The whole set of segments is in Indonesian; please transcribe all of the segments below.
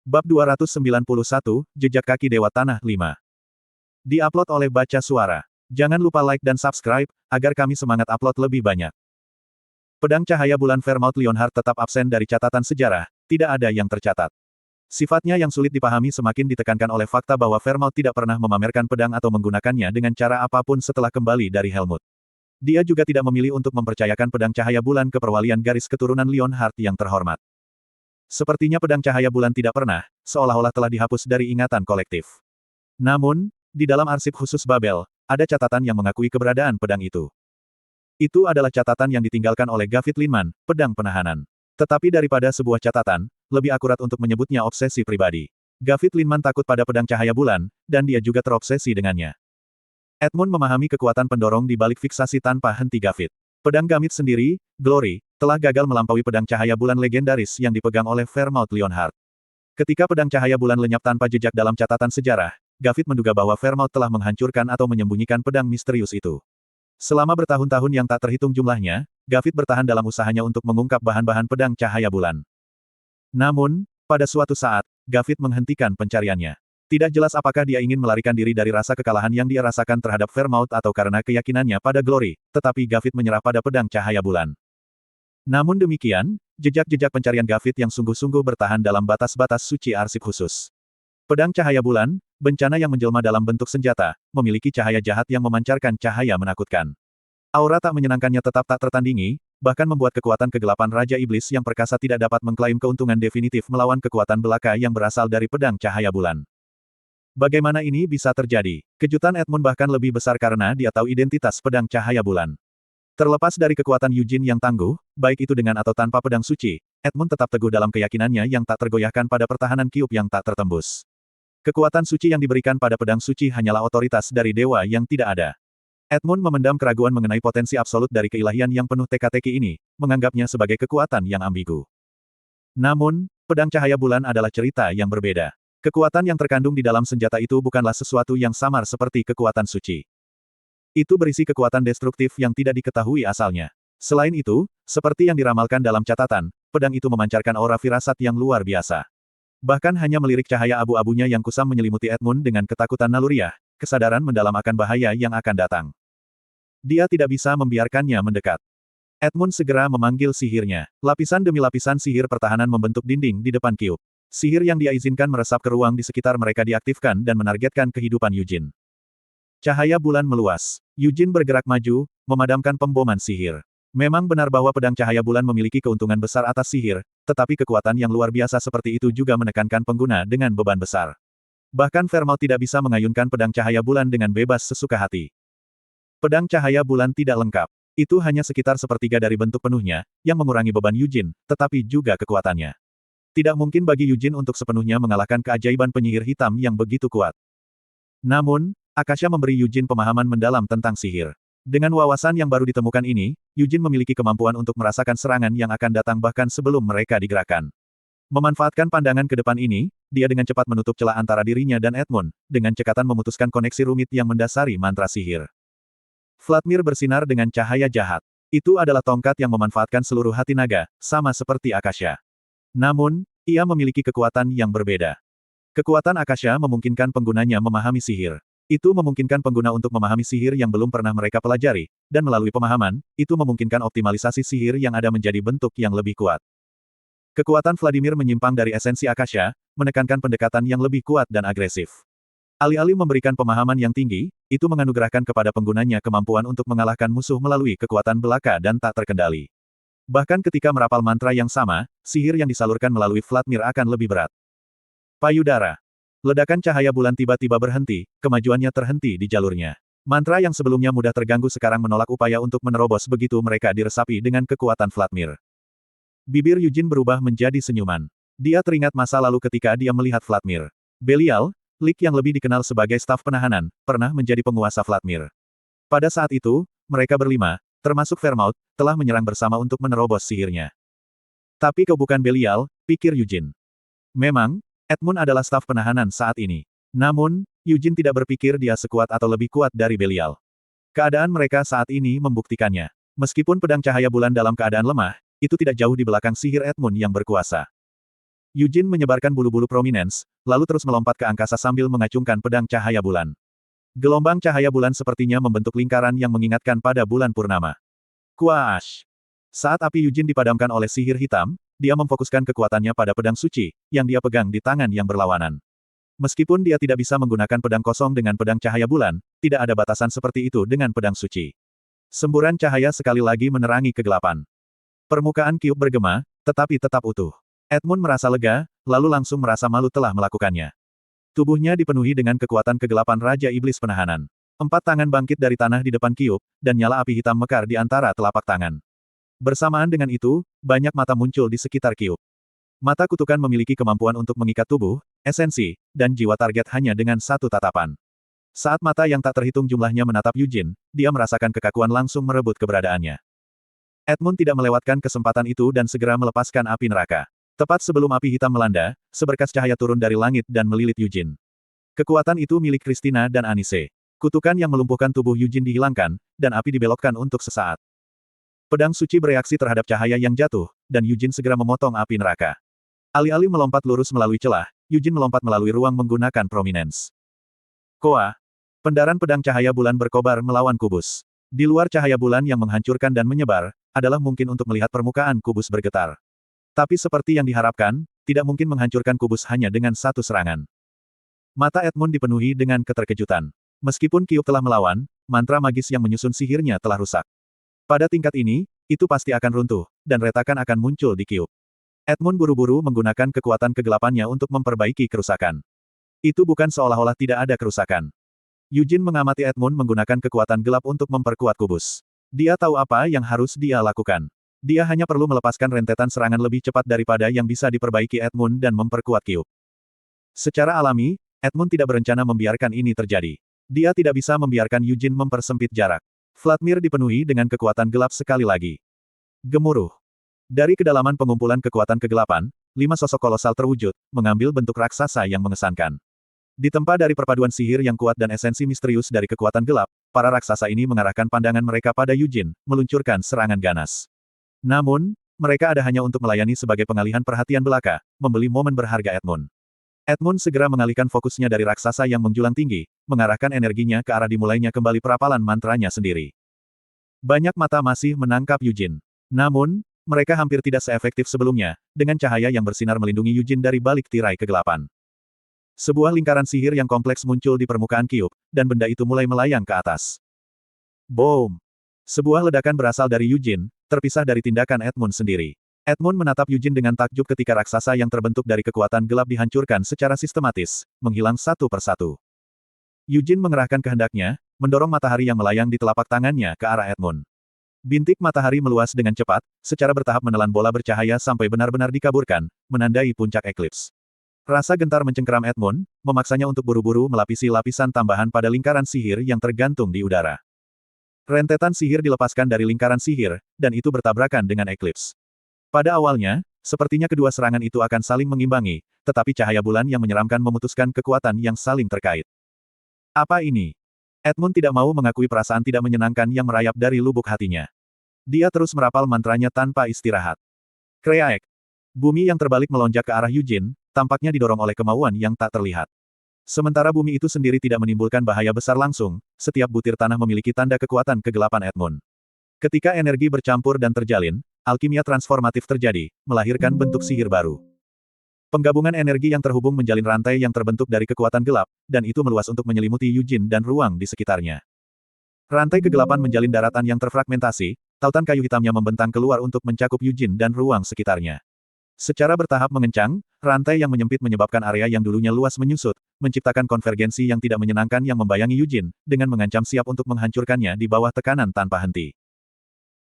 Bab 291, Jejak Kaki Dewa Tanah 5. Di-upload oleh Baca Suara. Jangan lupa like dan subscribe, agar kami semangat upload lebih banyak. Pedang cahaya bulan Vermouth Leonhard tetap absen dari catatan sejarah, tidak ada yang tercatat. Sifatnya yang sulit dipahami semakin ditekankan oleh fakta bahwa Vermouth tidak pernah memamerkan pedang atau menggunakannya dengan cara apapun setelah kembali dari Helmut. Dia juga tidak memilih untuk mempercayakan pedang cahaya bulan ke perwalian garis keturunan Leonhard yang terhormat. Sepertinya pedang cahaya bulan tidak pernah, seolah-olah telah dihapus dari ingatan kolektif. Namun, di dalam arsip khusus Babel, ada catatan yang mengakui keberadaan pedang itu. Itu adalah catatan yang ditinggalkan oleh Gavit Linman, pedang penahanan. Tetapi daripada sebuah catatan, lebih akurat untuk menyebutnya obsesi pribadi. Gavit Linman takut pada pedang cahaya bulan, dan dia juga terobsesi dengannya. Edmund memahami kekuatan pendorong di balik fiksasi tanpa henti Gavit. Pedang Gamit sendiri, Glory, telah gagal melampaui pedang cahaya bulan legendaris yang dipegang oleh Vermouth Leonhard. Ketika pedang cahaya bulan lenyap tanpa jejak dalam catatan sejarah, Gavit menduga bahwa Vermouth telah menghancurkan atau menyembunyikan pedang misterius itu. Selama bertahun-tahun yang tak terhitung jumlahnya, Gavit bertahan dalam usahanya untuk mengungkap bahan-bahan pedang cahaya bulan. Namun, pada suatu saat, Gavit menghentikan pencariannya. Tidak jelas apakah dia ingin melarikan diri dari rasa kekalahan yang dia rasakan terhadap Vermouth atau karena keyakinannya pada Glory, tetapi Gavit menyerah pada pedang cahaya bulan. Namun demikian, jejak-jejak pencarian Gavit yang sungguh-sungguh bertahan dalam batas-batas suci arsip khusus. Pedang cahaya bulan, bencana yang menjelma dalam bentuk senjata, memiliki cahaya jahat yang memancarkan cahaya menakutkan. Aura tak menyenangkannya tetap tak tertandingi, bahkan membuat kekuatan kegelapan Raja Iblis yang perkasa tidak dapat mengklaim keuntungan definitif melawan kekuatan belaka yang berasal dari pedang cahaya bulan. Bagaimana ini bisa terjadi? Kejutan Edmund bahkan lebih besar karena dia tahu identitas pedang cahaya bulan. Terlepas dari kekuatan Eugene yang tangguh, baik itu dengan atau tanpa pedang suci, Edmund tetap teguh dalam keyakinannya yang tak tergoyahkan pada pertahanan Kyuup yang tak tertembus. Kekuatan suci yang diberikan pada pedang suci hanyalah otoritas dari dewa yang tidak ada. Edmund memendam keraguan mengenai potensi absolut dari keilahian yang penuh teka-teki ini, menganggapnya sebagai kekuatan yang ambigu. Namun, pedang cahaya bulan adalah cerita yang berbeda. Kekuatan yang terkandung di dalam senjata itu bukanlah sesuatu yang samar seperti kekuatan suci. Itu berisi kekuatan destruktif yang tidak diketahui asalnya. Selain itu, seperti yang diramalkan dalam catatan, pedang itu memancarkan aura firasat yang luar biasa. Bahkan hanya melirik cahaya abu-abunya yang kusam menyelimuti Edmund dengan ketakutan naluriah, kesadaran mendalam akan bahaya yang akan datang. Dia tidak bisa membiarkannya mendekat. Edmund segera memanggil sihirnya. Lapisan demi lapisan sihir pertahanan membentuk dinding di depan Kyuup. Sihir yang dia izinkan meresap ke ruang di sekitar mereka diaktifkan dan menargetkan kehidupan Eugene. Cahaya bulan meluas. Eugene bergerak maju, memadamkan pemboman sihir. Memang benar bahwa pedang cahaya bulan memiliki keuntungan besar atas sihir, tetapi kekuatan yang luar biasa seperti itu juga menekankan pengguna dengan beban besar. Bahkan Vermouth tidak bisa mengayunkan pedang cahaya bulan dengan bebas sesuka hati. Pedang cahaya bulan tidak lengkap. Itu hanya sekitar sepertiga dari bentuk penuhnya, yang mengurangi beban Eugene, tetapi juga kekuatannya. Tidak mungkin bagi Eugene untuk sepenuhnya mengalahkan keajaiban penyihir hitam yang begitu kuat. Namun, Akasha memberi Eugene pemahaman mendalam tentang sihir. Dengan wawasan yang baru ditemukan ini, Eugene memiliki kemampuan untuk merasakan serangan yang akan datang bahkan sebelum mereka digerakkan. Memanfaatkan pandangan ke depan ini, dia dengan cepat menutup celah antara dirinya dan Edmund, dengan cekatan memutuskan koneksi rumit yang mendasari mantra sihir. Vladimir bersinar dengan cahaya jahat. Itu adalah tongkat yang memanfaatkan seluruh hati naga, sama seperti Akasha. Namun, ia memiliki kekuatan yang berbeda. Kekuatan Akasha memungkinkan penggunanya memahami sihir. Itu memungkinkan pengguna untuk memahami sihir yang belum pernah mereka pelajari, dan melalui pemahaman, itu memungkinkan optimalisasi sihir yang ada menjadi bentuk yang lebih kuat. Kekuatan Vladimir menyimpang dari esensi Akasha, menekankan pendekatan yang lebih kuat dan agresif. Alih-alih memberikan pemahaman yang tinggi, itu menganugerahkan kepada penggunanya kemampuan untuk mengalahkan musuh melalui kekuatan belaka dan tak terkendali. Bahkan ketika merapal mantra yang sama, sihir yang disalurkan melalui Vladimir akan lebih berat. Payudara. Ledakan cahaya bulan tiba-tiba berhenti, kemajuannya terhenti di jalurnya. Mantra yang sebelumnya mudah terganggu sekarang menolak upaya untuk menerobos begitu mereka diresapi dengan kekuatan Vladimir. Bibir Eugene berubah menjadi senyuman. Dia teringat masa lalu ketika dia melihat Vladimir. Belial, Lik yang lebih dikenal sebagai staf penahanan, pernah menjadi penguasa Vladimir. Pada saat itu, mereka berlima, termasuk Vermouth, telah menyerang bersama untuk menerobos sihirnya. Tapi kau bukan Belial, pikir Eugene. Memang, Edmund adalah staf penahanan saat ini. Namun, Eugene tidak berpikir dia sekuat atau lebih kuat dari Belial. Keadaan mereka saat ini membuktikannya. Meskipun pedang cahaya bulan dalam keadaan lemah, itu tidak jauh di belakang sihir Edmund yang berkuasa. Yujin menyebarkan bulu-bulu prominens, lalu terus melompat ke angkasa sambil mengacungkan pedang cahaya bulan. Gelombang cahaya bulan sepertinya membentuk lingkaran yang mengingatkan pada bulan purnama. Kuaash! Saat api Yujin dipadamkan oleh sihir hitam, dia memfokuskan kekuatannya pada pedang suci, yang dia pegang di tangan yang berlawanan. Meskipun dia tidak bisa menggunakan pedang kosong dengan pedang cahaya bulan, tidak ada batasan seperti itu dengan pedang suci. Semburan cahaya sekali lagi menerangi kegelapan. Permukaan Kyub bergema, tetapi tetap utuh. Edmund merasa lega, lalu langsung merasa malu telah melakukannya. Tubuhnya dipenuhi dengan kekuatan kegelapan Raja Iblis Penahanan. 4 tangan bangkit dari tanah di depan Kyub, dan nyala api hitam mekar di antara telapak tangan. Bersamaan dengan itu, banyak mata muncul di sekitar Kyub. Mata kutukan memiliki kemampuan untuk mengikat tubuh, esensi, dan jiwa target hanya dengan satu tatapan. Saat mata yang tak terhitung jumlahnya menatap Yujin, dia merasakan kekakuan langsung merebut keberadaannya. Edmund tidak melewatkan kesempatan itu dan segera melepaskan api neraka. Tepat sebelum api hitam melanda, seberkas cahaya turun dari langit dan melilit Yujin. Kekuatan itu milik Christina dan Anise. Kutukan yang melumpuhkan tubuh Yujin dihilangkan, dan api dibelokkan untuk sesaat. Pedang suci bereaksi terhadap cahaya yang jatuh, dan Yujin segera memotong api neraka. Alih-alih melompat lurus melalui celah, Yujin melompat melalui ruang menggunakan prominens. Koa! Pendaran pedang cahaya bulan berkobar melawan kubus. Di luar cahaya bulan yang menghancurkan dan menyebar, adalah mungkin untuk melihat permukaan kubus bergetar. Tapi seperti yang diharapkan, tidak mungkin menghancurkan kubus hanya dengan satu serangan. Mata Edmund dipenuhi dengan keterkejutan. Meskipun Kyub telah melawan, mantra magis yang menyusun sihirnya telah rusak. Pada tingkat ini, itu pasti akan runtuh, dan retakan akan muncul di Kyub. Edmund buru-buru menggunakan kekuatan kegelapannya untuk memperbaiki kerusakan. Itu bukan seolah-olah tidak ada kerusakan. Yujin mengamati Edmund menggunakan kekuatan gelap untuk memperkuat kubus. Dia tahu apa yang harus dia lakukan. Dia hanya perlu melepaskan rentetan serangan lebih cepat daripada yang bisa diperbaiki Edmund dan memperkuat Kyub. Secara alami, Edmund tidak berencana membiarkan ini terjadi. Dia tidak bisa membiarkan Yujin mempersempit jarak. Vladimir dipenuhi dengan kekuatan gelap sekali lagi. Gemuruh. Dari kedalaman pengumpulan kekuatan kegelapan, 5 sosok kolosal terwujud, mengambil bentuk raksasa yang mengesankan. Ditempa dari perpaduan sihir yang kuat dan esensi misterius dari kekuatan gelap, para raksasa ini mengarahkan pandangan mereka pada Yujin, meluncurkan serangan ganas. Namun, mereka ada hanya untuk melayani sebagai pengalihan perhatian belaka, membeli momen berharga Edmund. Edmund segera mengalihkan fokusnya dari raksasa yang menjulang tinggi, mengarahkan energinya ke arah dimulainya kembali perapalan mantranya sendiri. Banyak mata masih menangkap Yujin. Namun, mereka hampir tidak seefektif sebelumnya, dengan cahaya yang bersinar melindungi Yujin dari balik tirai kegelapan. Sebuah lingkaran sihir yang kompleks muncul di permukaan Kyub, dan benda itu mulai melayang ke atas. Boom! Sebuah ledakan berasal dari Yujin, terpisah dari tindakan Edmund sendiri. Edmund menatap Yujin dengan takjub ketika raksasa yang terbentuk dari kekuatan gelap dihancurkan secara sistematis, menghilang satu persatu. Yujin mengerahkan kehendaknya, mendorong matahari yang melayang di telapak tangannya ke arah Edmund. Bintik matahari meluas dengan cepat, secara bertahap menelan bola bercahaya sampai benar-benar dikaburkan, menandai puncak eklips. Rasa gentar mencengkeram Edmund, memaksanya untuk buru-buru melapisi lapisan tambahan pada lingkaran sihir yang tergantung di udara. Rentetan sihir dilepaskan dari lingkaran sihir, dan itu bertabrakan dengan eklips. Pada awalnya, sepertinya kedua serangan itu akan saling mengimbangi, tetapi cahaya bulan yang menyeramkan memutuskan kekuatan yang saling terkait. Apa ini? Edmund tidak mau mengakui perasaan tidak menyenangkan yang merayap dari lubuk hatinya. Dia terus merapal mantranya tanpa istirahat. Kreaek. Bumi yang terbalik melonjak ke arah Yujin, tampaknya didorong oleh kemauan yang tak terlihat. Sementara bumi itu sendiri tidak menimbulkan bahaya besar langsung, setiap butir tanah memiliki tanda kekuatan kegelapan Edmund. Ketika energi bercampur dan terjalin, alkimia transformatif terjadi, melahirkan bentuk sihir baru. Penggabungan energi yang terhubung menjalin rantai yang terbentuk dari kekuatan gelap, dan itu meluas untuk menyelimuti Yujin dan ruang di sekitarnya. Rantai kegelapan menjalin daratan yang terfragmentasi, tautan kayu hitamnya membentang keluar untuk mencakup Yujin dan ruang sekitarnya. Secara bertahap mengencang, rantai yang menyempit menyebabkan area yang dulunya luas menyusut, menciptakan konvergensi yang tidak menyenangkan yang membayangi Yujin, dengan mengancam siap untuk menghancurkannya di bawah tekanan tanpa henti.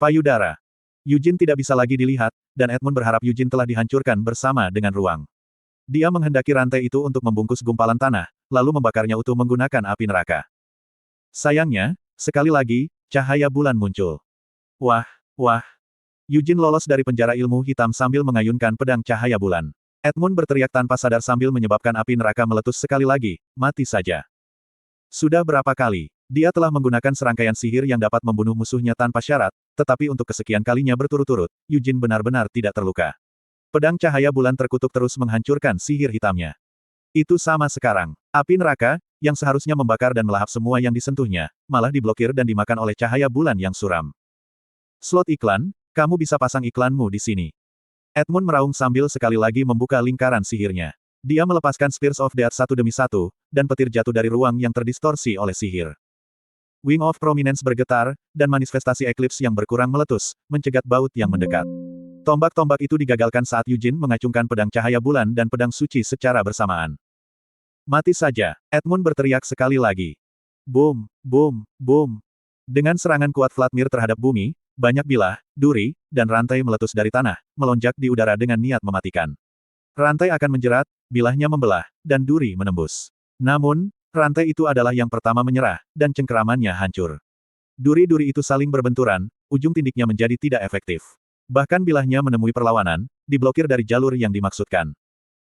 Payudara. Yujin tidak bisa lagi dilihat, dan Edmund berharap Yujin telah dihancurkan bersama dengan ruang. Dia menghendaki rantai itu untuk membungkus gumpalan tanah, lalu membakarnya utuh menggunakan api neraka. Sayangnya, sekali lagi, cahaya bulan muncul. Wah, wah. Yujin lolos dari penjara ilmu hitam sambil mengayunkan pedang cahaya bulan. Edmund berteriak tanpa sadar sambil menyebabkan api neraka meletus sekali lagi, mati saja. Sudah berapa kali, dia telah menggunakan serangkaian sihir yang dapat membunuh musuhnya tanpa syarat, tetapi untuk kesekian kalinya berturut-turut, Yujin benar-benar tidak terluka. Pedang cahaya bulan terkutuk terus menghancurkan sihir hitamnya. Itu sama sekarang. Api neraka, yang seharusnya membakar dan melahap semua yang disentuhnya, malah diblokir dan dimakan oleh cahaya bulan yang suram. Slot iklan, kamu bisa pasang iklanmu di sini. Edmund meraung sambil sekali lagi membuka lingkaran sihirnya. Dia melepaskan Spears of Death satu demi satu, dan petir jatuh dari ruang yang terdistorsi oleh sihir. Wing of Prominence bergetar, dan manifestasi Eclipse yang berkurang meletus, mencegat baut yang mendekat. Tombak-tombak itu digagalkan saat Eugene mengacungkan pedang cahaya bulan dan pedang suci secara bersamaan. Mati saja, Edmund berteriak sekali lagi. Boom, boom, boom. Dengan serangan kuat Vladimir terhadap bumi, banyak bilah, duri, dan rantai meletus dari tanah, melonjak di udara dengan niat mematikan. Rantai akan menjerat, bilahnya membelah, dan duri menembus. Namun, rantai itu adalah yang pertama menyerah, dan cengkeramannya hancur. Duri-duri itu saling berbenturan, ujung tindiknya menjadi tidak efektif. Bahkan bilahnya menemui perlawanan, diblokir dari jalur yang dimaksudkan.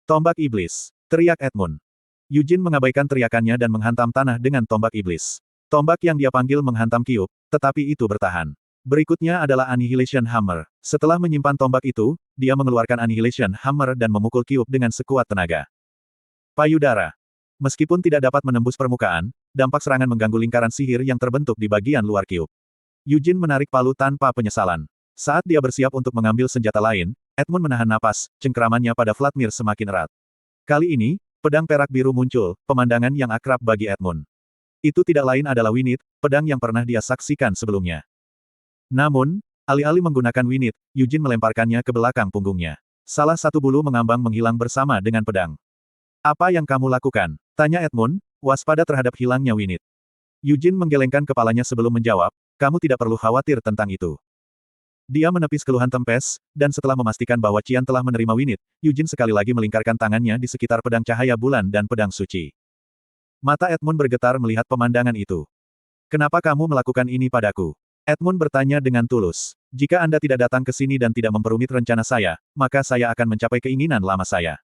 Tombak iblis, teriak Edmund. Eugene mengabaikan teriakannya dan menghantam tanah dengan tombak iblis. Tombak yang dia panggil menghantam Kyuup, tetapi itu bertahan. Berikutnya adalah Annihilation Hammer. Setelah menyimpan tombak itu, dia mengeluarkan Annihilation Hammer dan memukul Kyuup dengan sekuat tenaga. Payudara. Meskipun tidak dapat menembus permukaan, dampak serangan mengganggu lingkaran sihir yang terbentuk di bagian luar Kyuup. Eugene menarik palu tanpa penyesalan. Saat dia bersiap untuk mengambil senjata lain, Edmund menahan napas, cengkeramannya pada Vladimir semakin erat. Kali ini, pedang perak biru muncul, pemandangan yang akrab bagi Edmund. Itu tidak lain adalah Winit, pedang yang pernah dia saksikan sebelumnya. Namun, alih-alih menggunakan Winit, Eugene melemparkannya ke belakang punggungnya. Salah satu bulu mengambang menghilang bersama dengan pedang. Apa yang kamu lakukan? Tanya Edmund, waspada terhadap hilangnya Winit. Eugene menggelengkan kepalanya sebelum menjawab, kamu tidak perlu khawatir tentang itu. Dia menepis keluhan Tempest, dan setelah memastikan bahwa Qian telah menerima Winit, Eugene sekali lagi melingkarkan tangannya di sekitar pedang cahaya bulan dan pedang suci. Mata Edmund bergetar melihat pemandangan itu. Kenapa kamu melakukan ini padaku? Edmund bertanya dengan tulus. Jika Anda tidak datang ke sini dan tidak memperumit rencana saya, maka saya akan mencapai keinginan lama saya.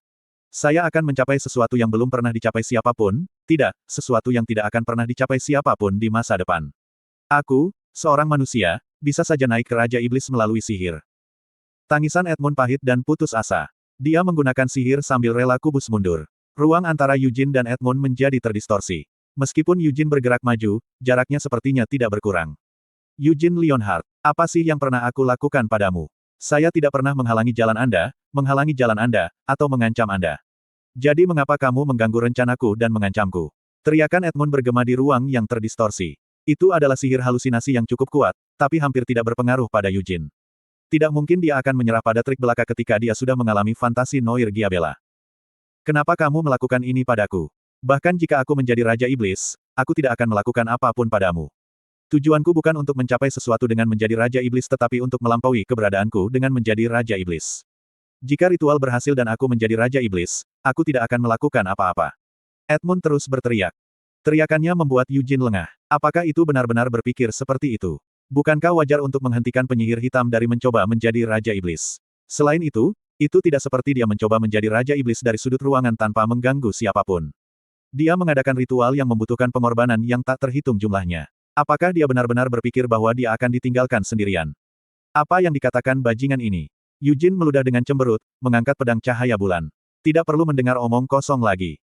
Saya akan mencapai sesuatu yang belum pernah dicapai siapapun, tidak, sesuatu yang tidak akan pernah dicapai siapapun di masa depan. Aku, seorang manusia, bisa saja naik ke Raja Iblis melalui sihir. Tangisan Edmund pahit dan putus asa. Dia menggunakan sihir sambil rela kubus mundur. Ruang antara Eugene dan Edmund menjadi terdistorsi. Meskipun Eugene bergerak maju, jaraknya sepertinya tidak berkurang. Eugene Leonhardt, apa sih yang pernah aku lakukan padamu? Saya tidak pernah menghalangi jalan Anda, atau mengancam Anda. Jadi mengapa kamu mengganggu rencanaku dan mengancamku? Teriakan Edmund bergema di ruang yang terdistorsi. Itu adalah sihir halusinasi yang cukup kuat, tapi hampir tidak berpengaruh pada Eugene. Tidak mungkin dia akan menyerah pada trik belaka ketika dia sudah mengalami fantasi Noir Giabella. Kenapa kamu melakukan ini padaku? Bahkan jika aku menjadi Raja Iblis, aku tidak akan melakukan apapun padamu. Tujuanku bukan untuk mencapai sesuatu dengan menjadi Raja Iblis tetapi untuk melampaui keberadaanku dengan menjadi Raja Iblis. Jika ritual berhasil dan aku menjadi Raja Iblis, aku tidak akan melakukan apa-apa. Edmund terus berteriak. Teriakannya membuat Eugene lengah. Apakah itu benar-benar berpikir seperti itu? Bukankah wajar untuk menghentikan penyihir hitam dari mencoba menjadi Raja Iblis? Selain itu tidak seperti dia mencoba menjadi Raja Iblis dari sudut ruangan tanpa mengganggu siapapun. Dia mengadakan ritual yang membutuhkan pengorbanan yang tak terhitung jumlahnya. Apakah dia benar-benar berpikir bahwa dia akan ditinggalkan sendirian? Apa yang dikatakan bajingan ini? Eugene meludah dengan cemberut, mengangkat pedang cahaya bulan. Tidak perlu mendengar omong kosong lagi.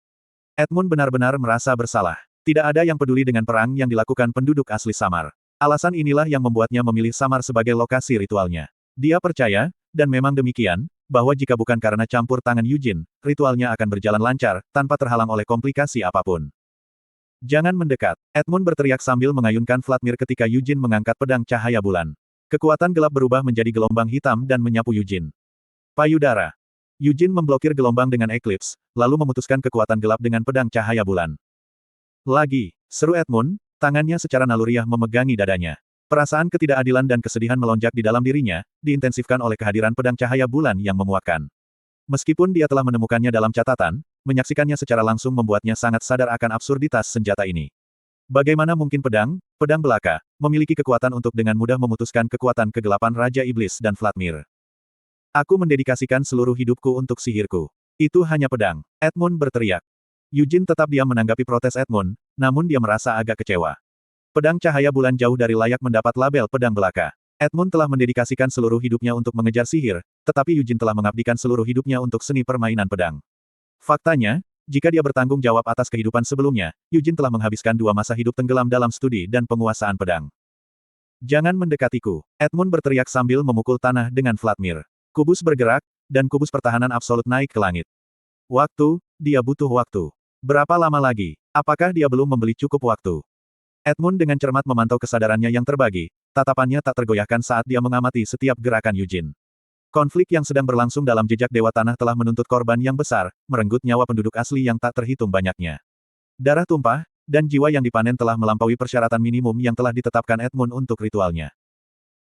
Edmund benar-benar merasa bersalah. Tidak ada yang peduli dengan perang yang dilakukan penduduk asli Samar. Alasan inilah yang membuatnya memilih Samar sebagai lokasi ritualnya. Dia percaya, dan memang demikian, bahwa jika bukan karena campur tangan Eugene, ritualnya akan berjalan lancar, tanpa terhalang oleh komplikasi apapun. Jangan mendekat. Edmund berteriak sambil mengayunkan Vladimir ketika Eugene mengangkat pedang cahaya bulan. Kekuatan gelap berubah menjadi gelombang hitam dan menyapu Eugene. Payudara. Eugene memblokir gelombang dengan Eclipse, lalu memutuskan kekuatan gelap dengan pedang cahaya bulan. Lagi, seru Edmund, tangannya secara naluriah memegangi dadanya. Perasaan ketidakadilan dan kesedihan melonjak di dalam dirinya, diintensifkan oleh kehadiran pedang cahaya bulan yang memuakkan. Meskipun dia telah menemukannya dalam catatan, menyaksikannya secara langsung membuatnya sangat sadar akan absurditas senjata ini. Bagaimana mungkin pedang belaka, memiliki kekuatan untuk dengan mudah memutuskan kekuatan kegelapan Raja Iblis dan Vladimir. Aku mendedikasikan seluruh hidupku untuk sihirku. Itu hanya pedang. Edmund berteriak. Eugene tetap diam menanggapi protes Edmund, namun dia merasa agak kecewa. Pedang cahaya bulan jauh dari layak mendapat label pedang belaka. Edmund telah mendedikasikan seluruh hidupnya untuk mengejar sihir, tetapi Eugene telah mengabdikan seluruh hidupnya untuk seni permainan pedang. Faktanya, jika dia bertanggung jawab atas kehidupan sebelumnya, Eugene telah menghabiskan 2 masa hidup tenggelam dalam studi dan penguasaan pedang. Jangan mendekatiku, Edmund berteriak sambil memukul tanah dengan Vladimir. Kubus bergerak, dan kubus pertahanan absolut naik ke langit. Waktu, dia butuh waktu. Berapa lama lagi? Apakah dia belum membeli cukup waktu? Edmund dengan cermat memantau kesadarannya yang terbagi, tatapannya tak tergoyahkan saat dia mengamati setiap gerakan Eugene. Konflik yang sedang berlangsung dalam jejak Dewa Tanah telah menuntut korban yang besar, merenggut nyawa penduduk asli yang tak terhitung banyaknya. Darah tumpah, dan jiwa yang dipanen telah melampaui persyaratan minimum yang telah ditetapkan Edmund untuk ritualnya.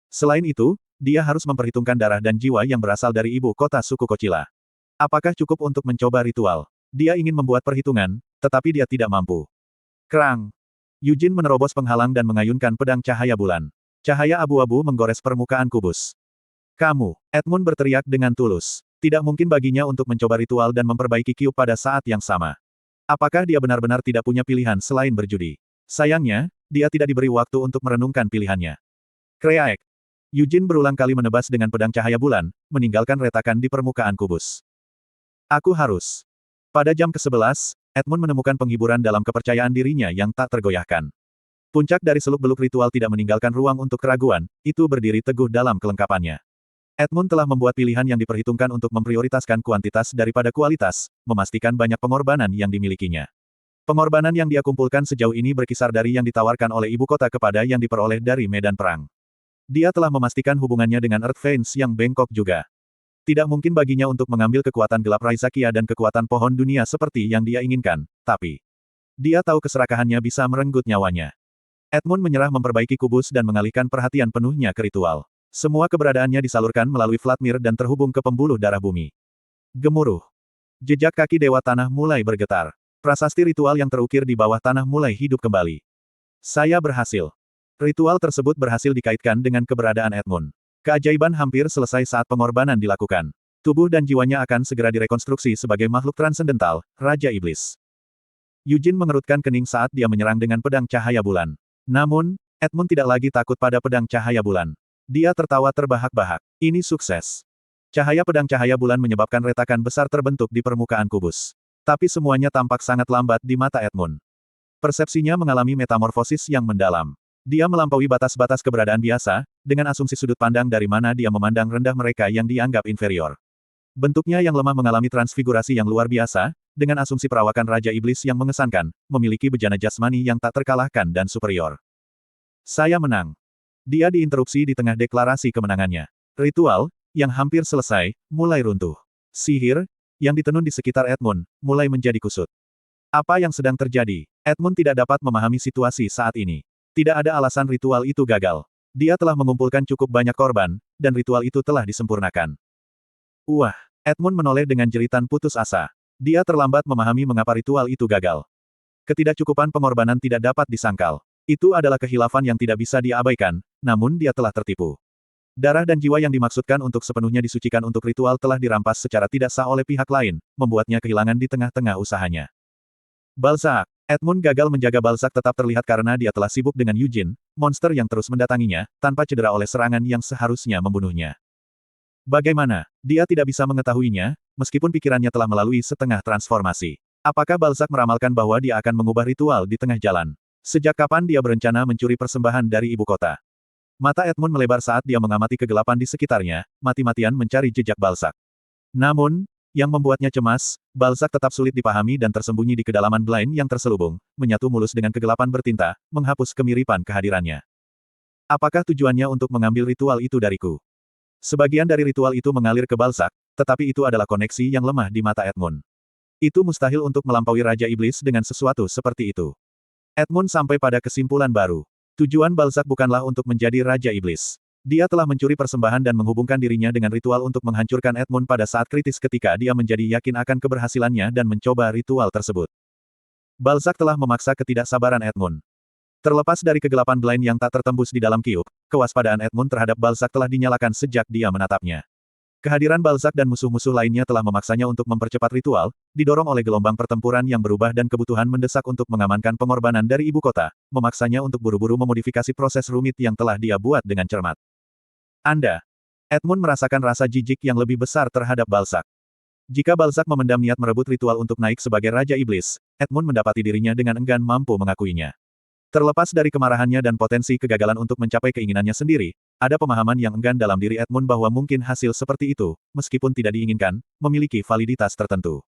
Selain itu, dia harus memperhitungkan darah dan jiwa yang berasal dari ibu kota suku Kocila. Apakah cukup untuk mencoba ritual? Dia ingin membuat perhitungan, tetapi dia tidak mampu. Kerang! Eugene menerobos penghalang dan mengayunkan pedang cahaya bulan. Cahaya abu-abu menggores permukaan kubus. Kamu, Edmund berteriak dengan tulus. Tidak mungkin baginya untuk mencoba ritual dan memperbaiki Cube pada saat yang sama. Apakah dia benar-benar tidak punya pilihan selain berjudi? Sayangnya, dia tidak diberi waktu untuk merenungkan pilihannya. Kreaek! Eugene berulang kali menebas dengan pedang cahaya bulan, meninggalkan retakan di permukaan kubus. Aku harus. Pada jam ke-11, Edmund menemukan penghiburan dalam kepercayaan dirinya yang tak tergoyahkan. Puncak dari seluk-beluk ritual tidak meninggalkan ruang untuk keraguan, itu berdiri teguh dalam kelengkapannya. Edmund telah membuat pilihan yang diperhitungkan untuk memprioritaskan kuantitas daripada kualitas, memastikan banyak pengorbanan yang dimilikinya. Pengorbanan yang dia kumpulkan sejauh ini berkisar dari yang ditawarkan oleh ibu kota kepada yang diperoleh dari medan perang. Dia telah memastikan hubungannya dengan Earth Veins yang bengkok juga. Tidak mungkin baginya untuk mengambil kekuatan gelap Raizakia dan kekuatan pohon dunia seperti yang dia inginkan, tapi dia tahu keserakahannya bisa merenggut nyawanya. Edmund menyerah memperbaiki kubus dan mengalihkan perhatian penuhnya ke ritual. Semua keberadaannya disalurkan melalui Vladimir dan terhubung ke pembuluh darah bumi. Gemuruh. Jejak kaki Dewa Tanah mulai bergetar. Prasasti ritual yang terukir di bawah tanah mulai hidup kembali. Saya berhasil. Ritual tersebut berhasil dikaitkan dengan keberadaan Edmund. Keajaiban hampir selesai saat pengorbanan dilakukan. Tubuh dan jiwanya akan segera direkonstruksi sebagai makhluk transendental, Raja Iblis. Eugene mengerutkan kening saat dia menyerang dengan pedang cahaya bulan. Namun, Edmund tidak lagi takut pada pedang cahaya bulan. Dia tertawa terbahak-bahak. Ini sukses. Cahaya pedang cahaya bulan menyebabkan retakan besar terbentuk di permukaan kubus. Tapi semuanya tampak sangat lambat di mata Edmund. Persepsinya mengalami metamorfosis yang mendalam. Dia melampaui batas-batas keberadaan biasa, dengan asumsi sudut pandang dari mana dia memandang rendah mereka yang dianggap inferior. Bentuknya yang lemah mengalami transfigurasi yang luar biasa, dengan asumsi perawakan Raja Iblis yang mengesankan, memiliki bejana jasmani yang tak terkalahkan dan superior. Saya menang. Dia diinterupsi di tengah deklarasi kemenangannya. Ritual, yang hampir selesai, mulai runtuh. Sihir, yang ditenun di sekitar Edmund, mulai menjadi kusut. Apa yang sedang terjadi? Edmund tidak dapat memahami situasi saat ini. Tidak ada alasan ritual itu gagal. Dia telah mengumpulkan cukup banyak korban, dan ritual itu telah disempurnakan. Wah! Edmund menoleh dengan jeritan putus asa. Dia terlambat memahami mengapa ritual itu gagal. Ketidakcukupan pengorbanan tidak dapat disangkal. Itu adalah kehilafan yang tidak bisa diabaikan, namun dia telah tertipu. Darah dan jiwa yang dimaksudkan untuk sepenuhnya disucikan untuk ritual telah dirampas secara tidak sah oleh pihak lain, membuatnya kehilangan di tengah-tengah usahanya. Balzac. Edmund gagal menjaga Balzac tetap terlihat karena dia telah sibuk dengan Eugene, monster yang terus mendatanginya, tanpa cedera oleh serangan yang seharusnya membunuhnya. Bagaimana? Dia tidak bisa mengetahuinya, meskipun pikirannya telah melalui setengah transformasi. Apakah Balzac meramalkan bahwa dia akan mengubah ritual di tengah jalan? Sejak kapan dia berencana mencuri persembahan dari ibu kota? Mata Edmund melebar saat dia mengamati kegelapan di sekitarnya, mati-matian mencari jejak Balzac. Namun, yang membuatnya cemas, Balzac tetap sulit dipahami dan tersembunyi di kedalaman blind yang terselubung, menyatu mulus dengan kegelapan bertinta, menghapus kemiripan kehadirannya. Apakah tujuannya untuk mengambil ritual itu dariku? Sebagian dari ritual itu mengalir ke Balzac, tetapi itu adalah koneksi yang lemah di mata Edmund. Itu mustahil untuk melampaui Raja Iblis dengan sesuatu seperti itu. Edmund sampai pada kesimpulan baru. Tujuan Balzac bukanlah untuk menjadi Raja Iblis. Dia telah mencuri persembahan dan menghubungkan dirinya dengan ritual untuk menghancurkan Edmund pada saat kritis ketika dia menjadi yakin akan keberhasilannya dan mencoba ritual tersebut. Balzac telah memaksa ketidaksabaran Edmund. Terlepas dari kegelapan blind yang tak tertembus di dalam Cube, kewaspadaan Edmund terhadap Balzac telah dinyalakan sejak dia menatapnya. Kehadiran Balzac dan musuh-musuh lainnya telah memaksanya untuk mempercepat ritual, didorong oleh gelombang pertempuran yang berubah dan kebutuhan mendesak untuk mengamankan pengorbanan dari ibu kota, memaksanya untuk buru-buru memodifikasi proses rumit yang telah dia buat dengan cermat. Anda. Edmund merasakan rasa jijik yang lebih besar terhadap Balzac. Jika Balzac memendam niat merebut ritual untuk naik sebagai Raja Iblis, Edmund mendapati dirinya dengan enggan mampu mengakuinya. Terlepas dari kemarahannya dan potensi kegagalan untuk mencapai keinginannya sendiri, ada pemahaman yang enggan dalam diri Edmund bahwa mungkin hasil seperti itu, meskipun tidak diinginkan, memiliki validitas tertentu.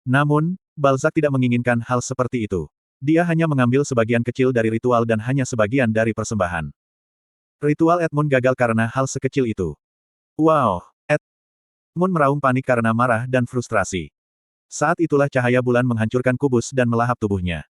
Namun, Balzac tidak menginginkan hal seperti itu. Dia hanya mengambil sebagian kecil dari ritual dan hanya sebagian dari persembahan. Ritual Edmund gagal karena hal sekecil itu. Wow! Edmund meraung panik karena marah dan frustrasi. Saat itulah cahaya bulan menghancurkan kubus dan melahap tubuhnya.